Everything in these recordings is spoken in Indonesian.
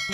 Hai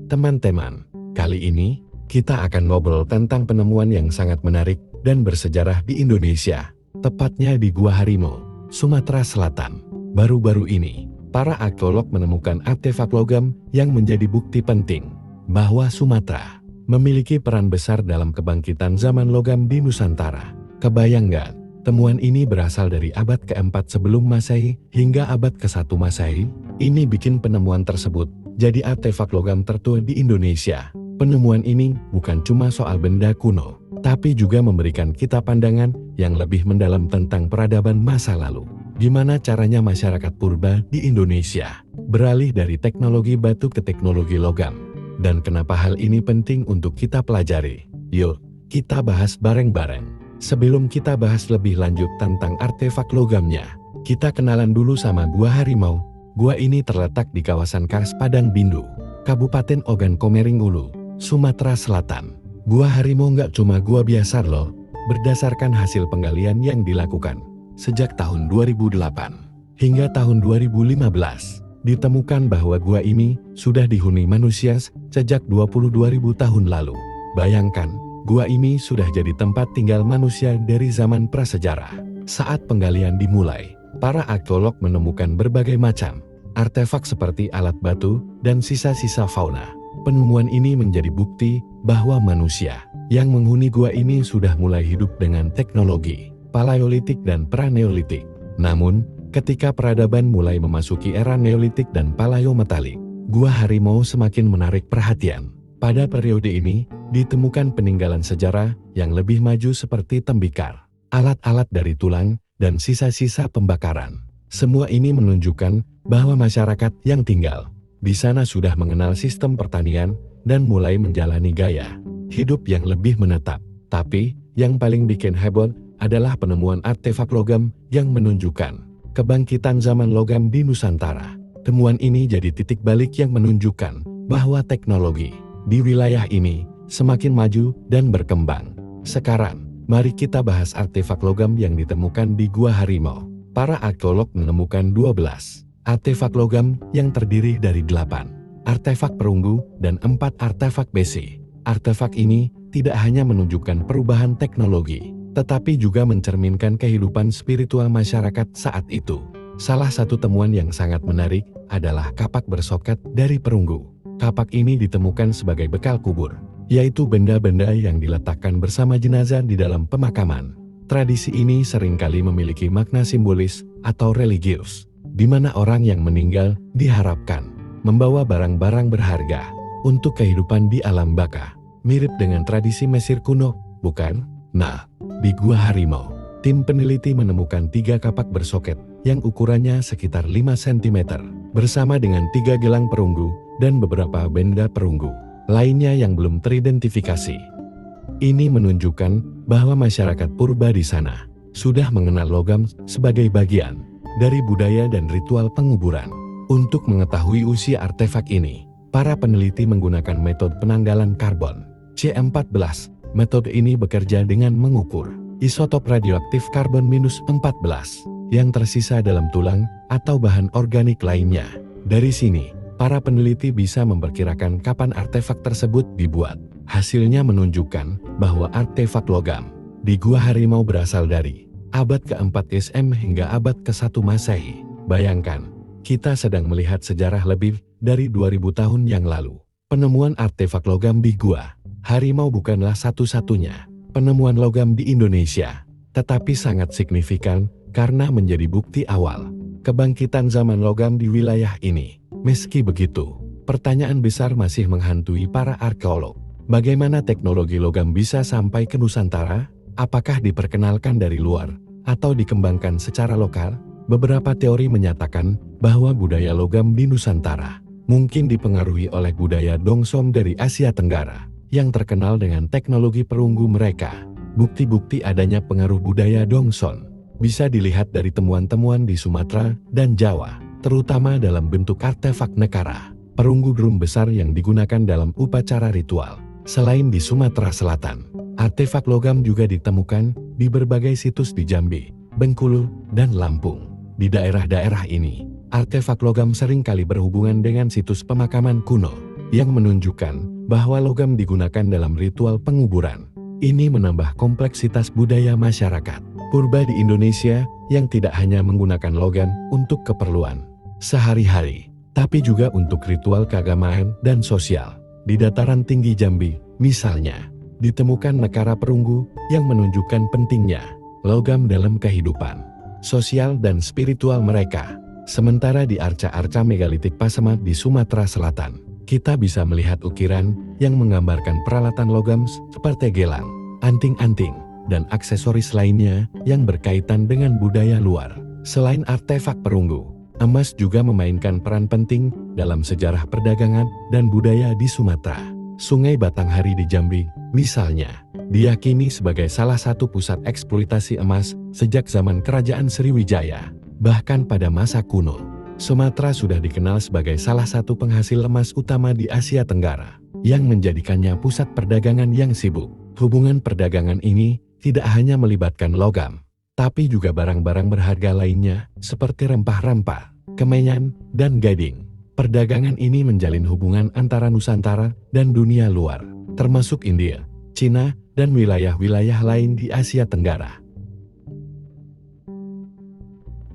teman-teman, kali ini kita akan ngobrol tentang penemuan yang sangat menarik dan bersejarah di Indonesia, tepatnya di Gua Harimau, Sumatera Selatan. Baru-baru ini, para arkeolog menemukan artefak logam yang menjadi bukti penting bahwa Sumatera memiliki peran besar dalam kebangkitan zaman logam di Nusantara. Kebayang nggak? Temuan ini berasal dari abad ke-4 sebelum Masehi hingga abad ke-1 Masehi. Ini bikin penemuan tersebut jadi artefak logam tertua di Indonesia. Penemuan ini bukan cuma soal benda kuno, tapi juga memberikan kita pandangan yang lebih mendalam tentang peradaban masa lalu. Gimana caranya masyarakat purba di Indonesia beralih dari teknologi batu ke teknologi logam? Dan kenapa hal ini penting untuk kita pelajari? Yuk, kita bahas bareng-bareng. Sebelum kita bahas lebih lanjut tentang artefak logamnya, kita kenalan dulu sama Gua Harimau. Gua ini terletak di kawasan Kars Padang Bindu, Kabupaten Ogan Komering Ulu, Sumatera Selatan. Gua Harimau nggak cuma gua biasa loh. Berdasarkan hasil penggalian yang dilakukan sejak tahun 2008 hingga tahun 2015, ditemukan bahwa gua ini sudah dihuni manusia sejak 22.000 tahun lalu. Bayangkan, gua ini sudah jadi tempat tinggal manusia dari zaman prasejarah. Saat penggalian dimulai, para arkeolog menemukan berbagai macam artefak seperti alat batu dan sisa-sisa fauna. Penemuan ini menjadi bukti bahwa manusia yang menghuni gua ini sudah mulai hidup dengan teknologi Paleolitik dan Praneolitik. Namun, ketika peradaban mulai memasuki era Neolitik dan Paleometalik, Gua Harimau semakin menarik perhatian. Pada periode ini, ditemukan peninggalan sejarah yang lebih maju seperti tembikar, alat-alat dari tulang, dan sisa-sisa pembakaran. Semua ini menunjukkan bahwa masyarakat yang tinggal di sana sudah mengenal sistem pertanian dan mulai menjalani gaya hidup yang lebih menetap. Tapi, yang paling bikin heboh adalah penemuan artefak logam yang menunjukkan kebangkitan zaman logam di Nusantara. Temuan ini jadi titik balik yang menunjukkan bahwa teknologi di wilayah ini semakin maju dan berkembang. Sekarang, mari kita bahas artefak logam yang ditemukan di Gua Harimau. Para arkeolog menemukan 12 artefak logam yang terdiri dari 8 artefak perunggu dan 4 artefak besi. Artefak ini tidak hanya menunjukkan perubahan teknologi, tetapi juga mencerminkan kehidupan spiritual masyarakat saat itu. Salah satu temuan yang sangat menarik adalah kapak bersoket dari perunggu. Kapak ini ditemukan sebagai bekal kubur, yaitu benda-benda yang diletakkan bersama jenazah di dalam pemakaman. Tradisi ini seringkali memiliki makna simbolis atau religius, di mana orang yang meninggal diharapkan membawa barang-barang berharga untuk kehidupan di alam baka. Mirip dengan tradisi Mesir kuno, bukan? Nah, di Gua Harimau, tim peneliti menemukan 3 kapak bersoket yang ukurannya sekitar 5 cm, bersama dengan 3 gelang perunggu dan beberapa benda perunggu lainnya yang belum teridentifikasi. Ini menunjukkan bahwa masyarakat purba di sana sudah mengenal logam sebagai bagian dari budaya dan ritual penguburan. Untuk mengetahui usia artefak ini, para peneliti menggunakan metode penanggalan karbon C14. Metode ini bekerja dengan mengukur isotop radioaktif karbon-14 yang tersisa dalam tulang atau bahan organik lainnya. Dari sini, para peneliti bisa memperkirakan kapan artefak tersebut dibuat. Hasilnya menunjukkan bahwa artefak logam di Gua Harimau berasal dari abad ke-4 SM hingga abad ke-1 Masehi. Bayangkan, kita sedang melihat sejarah lebih dari 2000 tahun yang lalu. Penemuan artefak logam di Gua Harimau bukanlah satu-satunya penemuan logam di Indonesia, tetapi sangat signifikan karena menjadi bukti awal kebangkitan zaman logam di wilayah ini. Meski begitu, pertanyaan besar masih menghantui para arkeolog. Bagaimana teknologi logam bisa sampai ke Nusantara? Apakah diperkenalkan dari luar atau dikembangkan secara lokal? Beberapa teori menyatakan bahwa budaya logam di Nusantara mungkin dipengaruhi oleh budaya Dongsom dari Asia Tenggara yang terkenal dengan teknologi perunggu mereka. Bukti-bukti adanya pengaruh budaya Dongson bisa dilihat dari temuan-temuan di Sumatera dan Jawa, terutama dalam bentuk artefak nekara, perunggu drum besar yang digunakan dalam upacara ritual, Selain di Sumatera Selatan, artefak logam juga ditemukan di berbagai situs di Jambi, Bengkulu, dan Lampung. Di daerah-daerah ini, artefak logam seringkali berhubungan dengan situs pemakaman kuno, yang menunjukkan bahwa logam digunakan dalam ritual penguburan. Ini menambah kompleksitas budaya masyarakat purba di Indonesia yang tidak hanya menggunakan logam untuk keperluan sehari-hari, tapi juga untuk ritual keagamaan dan sosial. Di dataran tinggi Jambi, misalnya, ditemukan nekara perunggu yang menunjukkan pentingnya logam dalam kehidupan sosial dan spiritual mereka. Sementara di arca-arca megalitik Pasaman di Sumatera Selatan, kita bisa melihat ukiran yang menggambarkan peralatan logam seperti gelang, anting-anting, dan aksesoris lainnya yang berkaitan dengan budaya luar. Selain artefak perunggu, emas juga memainkan peran penting dalam sejarah perdagangan dan budaya di Sumatera. Sungai Batanghari di Jambi, misalnya, diyakini sebagai salah satu pusat eksploitasi emas sejak zaman Kerajaan Sriwijaya. Bahkan pada masa kuno, Sumatera sudah dikenal sebagai salah satu penghasil emas utama di Asia Tenggara, yang menjadikannya pusat perdagangan yang sibuk. Hubungan perdagangan ini tidak hanya melibatkan logam, tapi juga barang-barang berharga lainnya seperti rempah-rempah, kemenyan, dan gading. Perdagangan ini menjalin hubungan antara Nusantara dan dunia luar, termasuk India, Cina, dan wilayah-wilayah lain di Asia Tenggara.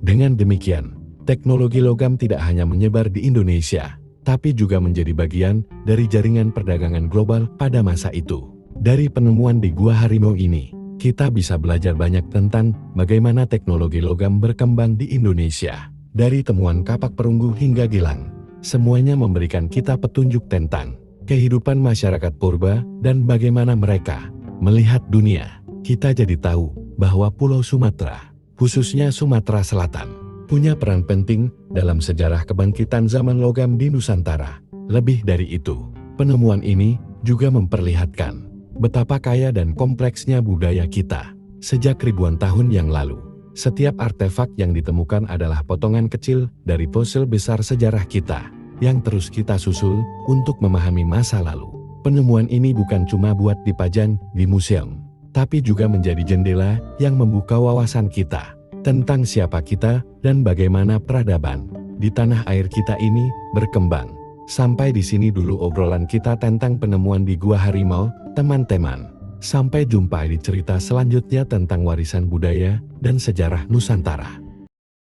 Dengan demikian, teknologi logam tidak hanya menyebar di Indonesia, tapi juga menjadi bagian dari jaringan perdagangan global pada masa itu. Dari penemuan di Gua Harimau ini, kita bisa belajar banyak tentang bagaimana teknologi logam berkembang di Indonesia. Dari temuan kapak perunggu hingga gelang, semuanya memberikan kita petunjuk tentang kehidupan masyarakat purba dan bagaimana mereka melihat dunia. Kita jadi tahu bahwa Pulau Sumatera, khususnya Sumatera Selatan, punya peran penting dalam sejarah kebangkitan zaman logam di Nusantara. Lebih dari itu, penemuan ini juga memperlihatkan betapa kaya dan kompleksnya budaya kita sejak ribuan tahun yang lalu. Setiap artefak yang ditemukan adalah potongan kecil dari fosil besar sejarah kita yang terus kita susul untuk memahami masa lalu. Penemuan ini bukan cuma buat dipajang di museum, tapi juga menjadi jendela yang membuka wawasan kita tentang siapa kita dan bagaimana peradaban di tanah air kita ini berkembang. Sampai di sini dulu obrolan kita tentang penemuan di Gua Harimau, teman-teman. Sampai jumpa di cerita selanjutnya tentang warisan budaya dan sejarah Nusantara.